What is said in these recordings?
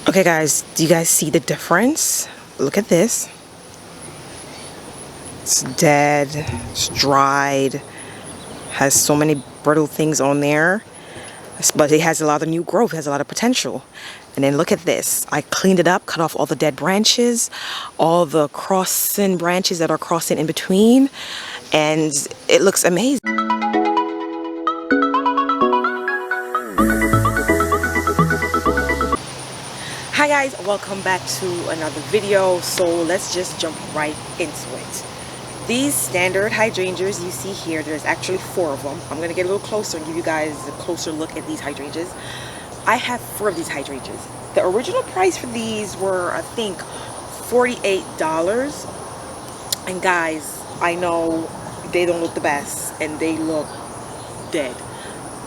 Okay guys, do you guys see the difference? Look at this. It's dead, it's dried, has so many brittle things on there, but it has a lot of new growth, has a lot of potential. And then look at this. I cleaned it up, cut off all the dead branches, all the crossing branches that are crossing in between, and it looks amazing. Hi guys, welcome back to another video. So let's just jump right into it. These standard hydrangeas you see here, there's actually 4 of them. I'm going to get a little closer and give you guys a closer look at these hydrangeas. I have 4 of these hydrangeas. The original price for these were, I think, $48. And guys, I know they don't look the best and they look dead.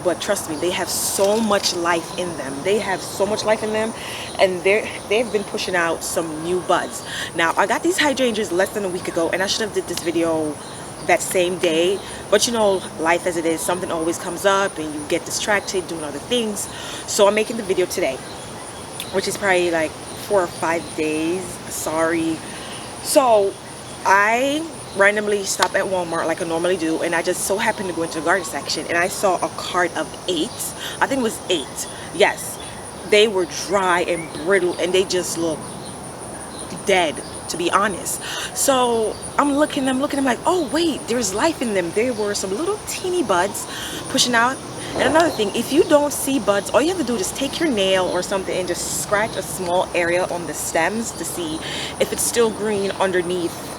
But trust me, they have so much life in them. They have so much life in them, and they've been pushing out some new buds. Now, I got these hydrangeas less than a week ago, and I should have did this video that same day. But you know, life as it is, something always comes up, and you get distracted doing other things. So I'm making the video today, which is probably like 4 or 5 days. Sorry. So I randomly stop at Walmart like I normally do, and I just so happened to go into the garden section and I saw a cart of 8. I think it was 8. Yes, they were dry and brittle and they just look dead, to be honest. So I'm looking like, oh wait, there's life in them. There were some little teeny buds pushing out. And another thing, if you don't see buds, all you have to do is just take your nail or something and just scratch a small area on the stems to see if it's still green underneath.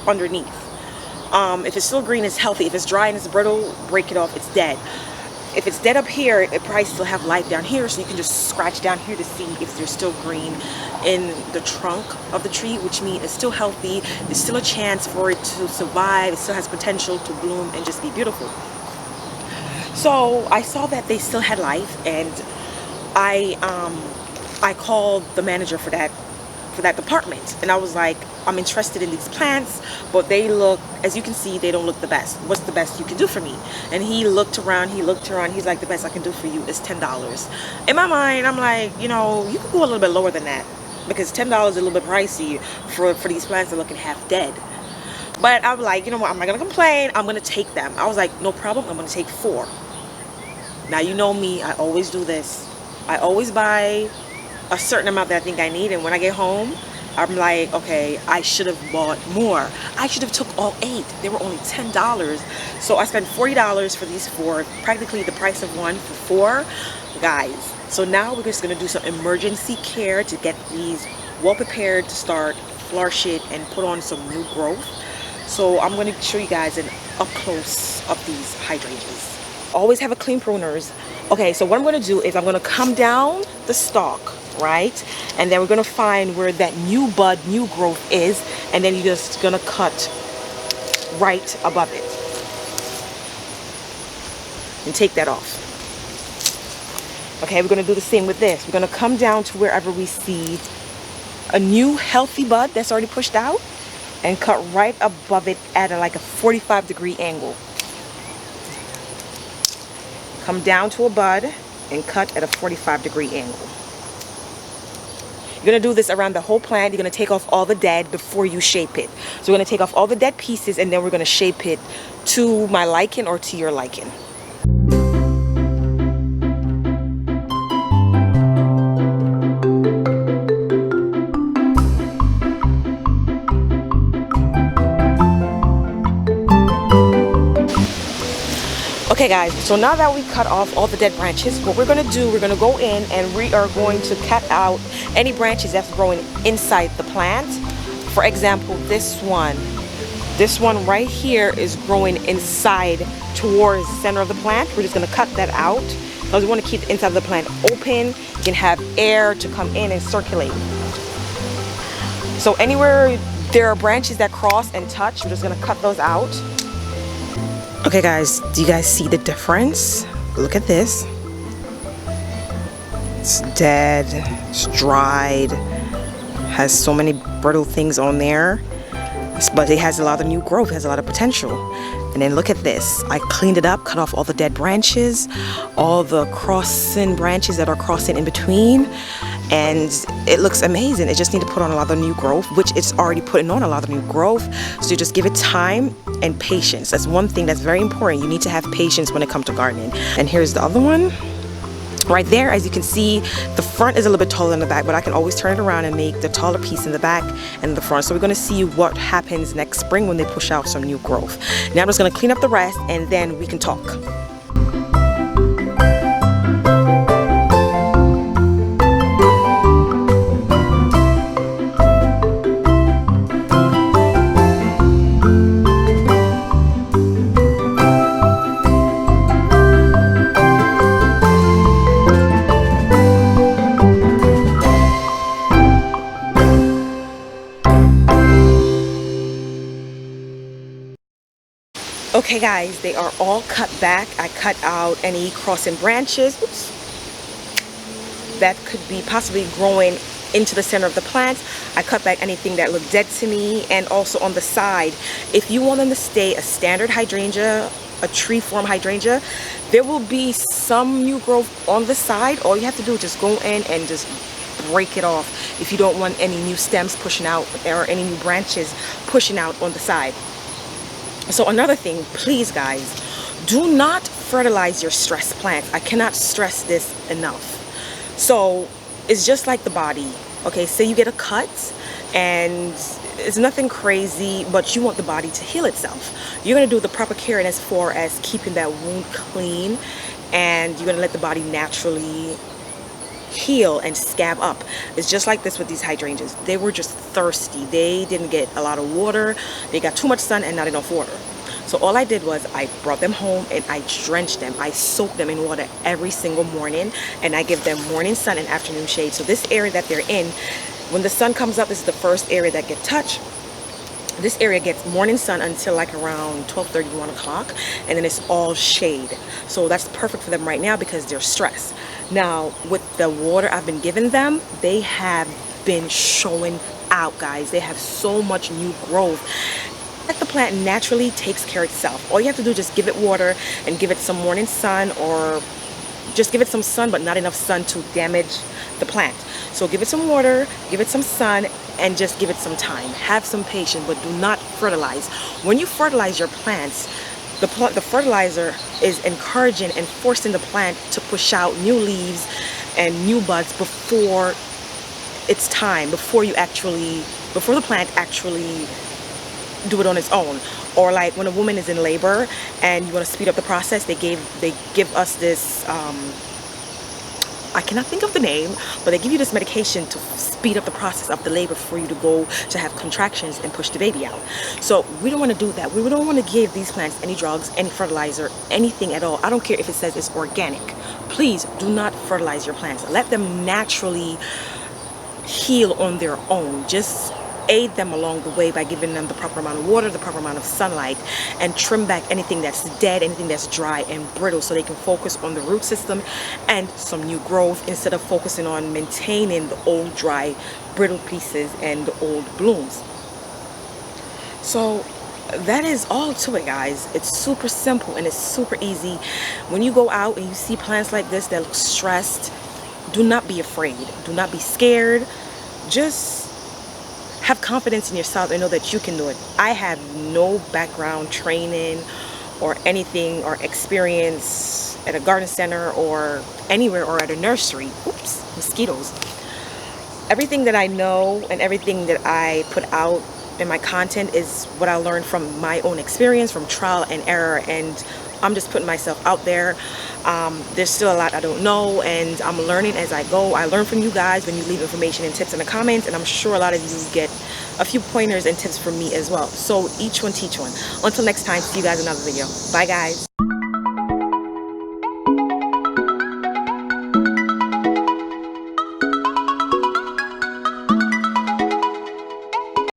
If it's still green, it's healthy. If it's dry and it's brittle, break it off, it's dead. If it's dead up here, it probably still have life down here, so you can just scratch down here to see if there's still green in the trunk of the tree, which means it's still healthy. There's still a chance for it to survive. It still has potential to bloom and just be beautiful. So I saw that they still had life, and I called the manager for that department, and I was like, I'm interested in these plants, but they look, as you can see, they don't look the best. What's the best you can do for me? And he looked around, he's like, the best I can do for you is $10. In my mind, I'm like, you know, you could go a little bit lower than that, because $10 is a little bit pricey for these plants that are looking half dead. But I'm like, you know what, I'm not gonna complain, I'm gonna take them. I was like, no problem, I'm gonna take 4. Now you know me, I always do this. I always buy a certain amount that I think I need, and when I get home, I'm like, okay, I should have bought more. I should have took all 8. They were only $10. So I spent $40 for these 4, practically the price of one for 4 guys. So now we're just gonna do some emergency care to get these well prepared to start flourishing and put on some new growth. So I'm gonna show you guys an up close of these hydrangeas. Always have a clean pruners. Okay, so what I'm gonna do is I'm gonna come down the stalk, right? And then we're gonna find where that new bud, new growth is, and then you're just gonna cut right above it and take that off. Okay, we're gonna do the same with this. We're gonna come down to wherever we see a new healthy bud that's already pushed out and cut right above it at like a 45-degree angle. Come down to a bud and cut at a 45-degree angle. You're going to do this around the whole plant. You're going to take off all the dead before you shape it. So we're going to take off all the dead pieces, and then we're going to shape it to my liking or to your liking. Okay guys, so now that we cut off all the dead branches, what we're going to do, we're going to go in and we are going to cut out any branches that's growing inside the plant. For example, this one right here is growing inside towards the center of the plant. We're just going to cut that out because we want to keep the inside of the plant open. You can have air to come in and circulate. So anywhere there are branches that cross and touch, we're just going to cut those out. Okay guys, do you guys see the difference? Look at this. It's dead, it's dried, has so many brittle things on there, but it has a lot of new growth, has a lot of potential. And then look at this. I cleaned it up, cut off all the dead branches, all the crossing branches that are crossing in between, and it looks amazing. It just need to put on a lot of new growth, which it's already putting on a lot of new growth. So you just give it time and patience. That's one thing that's very important. You need to have patience when it comes to gardening. And here's the other one right there. As you can see, the front is a little bit taller than the back, but I can always turn it around and make the taller piece in the back and the front. So we're going to see what happens next spring when they push out some new growth. Now I'm just going to clean up the rest and then we can talk. Okay guys, they are all cut back. I cut out any crossing branches, that could be possibly growing into the center of the plant. I cut back anything that looked dead to me, and also on the side, if you want them to stay a standard hydrangea, a tree form hydrangea, there will be some new growth on the side. All you have to do is just go in and just break it off if you don't want any new stems pushing out or any new branches pushing out on the side. So another thing, please guys, do not fertilize your stress plants. I cannot stress this enough. So it's just like the body. Okay, say you get a cut and it's nothing crazy, but you want the body to heal itself. You're going to do the proper care as far as keeping that wound clean, and you're going to let the body naturally heal and scab up. It's just like this with these hydrangeas. They were just thirsty. They didn't get a lot of water. They got too much sun and not enough water. So all I did was I brought them home and I drenched them. I soaked them in water every single morning, and I give them morning sun and afternoon shade. So this area that they're in, when the sun comes up, this is the first area that gets touched. This area gets morning sun until like around 12:30, 1 o'clock, and then it's all shade. So that's perfect for them right now because they're stressed. Now with the water I've been giving them, they have been showing out, guys. They have so much new growth. Like the plant naturally takes care of itself. All you have to do is just give it water and give it some morning sun, or just give it some sun, but not enough sun to damage the plant. So give it some water, give it some sun, and just give it some time. Have some patience, but do not fertilize. When you fertilize your plants, the fertilizer is encouraging and forcing the plant to push out new leaves and new buds before it's time, before the plant actually do it on its own. Or like when a woman is in labor and you want to speed up the process, they give us this I cannot think of the name, but they give you this medication to speed up the process of the labor for you to go to have contractions and push the baby out. So we don't want to do that. We don't want to give these plants any drugs, any fertilizer, anything at all. I don't care if it says it's organic. Please do not fertilize your plants. Let them naturally heal on their own. Just aid them along the way by giving them the proper amount of water, the proper amount of sunlight, and trim back anything that's dead, anything that's dry and brittle, so they can focus on the root system and some new growth instead of focusing on maintaining the old dry brittle pieces and the old blooms. So that is all to it, guys. It's super simple and it's super easy. When you go out and you see plants like this that look stressed, do not be afraid, do not be scared. Just have confidence in yourself and know that you can do it. I have no background training or anything or experience at a garden center or anywhere or at a nursery. Oops, mosquitoes. Everything that I know and everything that I put out in my content is what I learned from my own experience, from trial and error, and I'm just putting myself out there. There's still a lot I don't know, and I'm learning as I go. I learn from you guys when you leave information and tips in the comments, and I'm sure a lot of you get a few pointers and tips from me as well. So each one teach one. Until next time, see you guys in another video. Bye guys.